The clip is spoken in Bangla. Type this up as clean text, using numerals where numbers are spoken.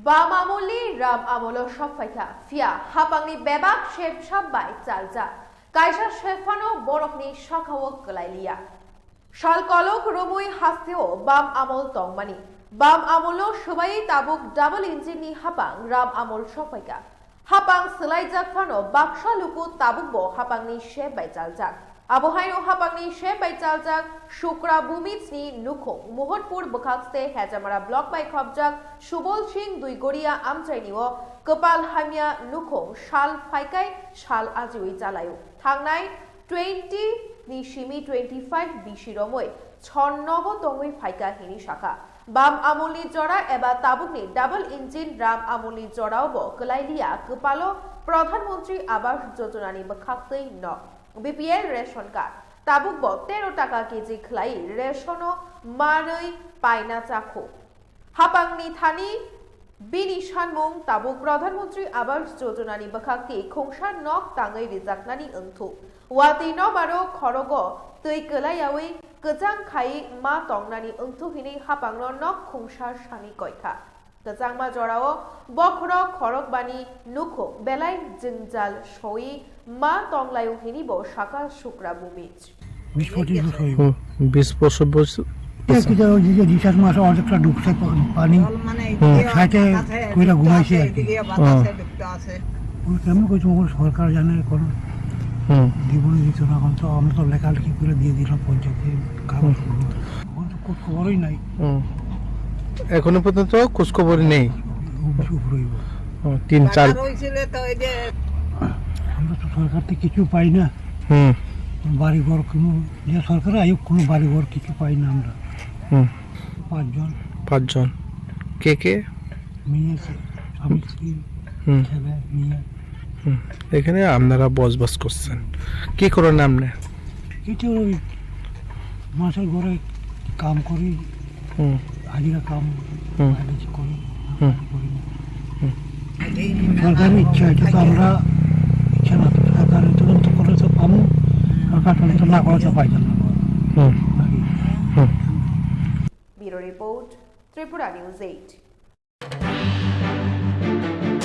বাম আমলি রাম আমল সফাইকা ফিয়া হাপাংনি বেবাক শেফ সাব্বাই চালজা কাইসা শেফানো বরফনি শাখাও গলাইলিয়া শাল কলক রমুই হাস্তেও বাম আমল তংমানি বাম আমল সবাই তাবুক ডাবল ইঞ্জিননি হাপাং রাম আমল সফাইকা হাপাং সেলাইজাক ফানো বাক্সা লুকু তাবুকবো হাপাংনি শেফ বাই চালজাক আবহাইনো হাপাংনি শেফ বাই চালজাক শুক্রা বুমিচনি নুখং মোহনপুর বখাকস্তে হেজামারা ব্লক বাই খবজাক সুবল সিং দুই গড়িয়া আমচাইনিও কপাল হামিয়া নুখং শাল ফাইকাই শাল আজিউই চালায়ু থাংনাই 20 ni shimi 25 bishi romoy ছন্নব তংwi ফাইকা হিনি শাখা বাম আমলি জরা এবা তাবুকনি ডাবল ইঞ্জিন রাম আমলি জরাওব কলাইলিয়া কপালো প্রধানমন্ত্রী আবাস যোজনানি বখাকতৈ ন বিপিএল রেশন কার্ড তাবুকব 13 টাকা কেজি খলাই রেশনো মানৈ পাইনা চাখো হাপাংনি থানি বিনি সানমং তাবুক প্রধানমন্ত্রী আবাস যোজনানি বখাকতি খংসার নক তাঙ্গৈ রিজাকনানি অংথু ওয়াতি নবারো খরগ তৈ কলাইয়াওই গজাং খাই মা তংনানি অংথু হিনি হাপাংনো নক খংসার সানি কয়খা গজাং মা জরাও বখর খরক বানি নুখো বেলাই জিংজাল সই মা তংলায়ু হিনি ব শাখা শুক্রা বুমিজ 20 বছর রিচার্জ মাসে অনেকটা ডুবছে পানি সাইটে কইরা ঘুমাইছে কেমন কইছো সরকার জানে কোন জীবনে দিত না এখন তো আমরা তো লেখালেখি করে দিয়ে দিলাম পঞ্চায়েতে কাগজ খবরই নাই এখনো পর্যন্ত খোঁজ খবরই নেই 3-4 আমরা তো সরকার থেকে কিছু পাই না বাড়িঘর কোনো যে সরকার আয়োগ কোনো বাড়িঘর কিছু পাই না আমরা 5 জন কে মেয়ে স্বামী স্ত্রী ছেলে মেয়ে এখানে আপনারা বসবাস করছেন কি করেন আপনি কিছু মাছের ঘরে কাম করি হাজিরা কাম করি সরকারের ইচ্ছা এটা তো আমরা ইচ্ছা না সরকারের তদন্ত করে তো পাবো সরকার তদন্ত না করে তো পাই না ব্যুরো রিপোর্ট ত্রিপুরা নিউজ 8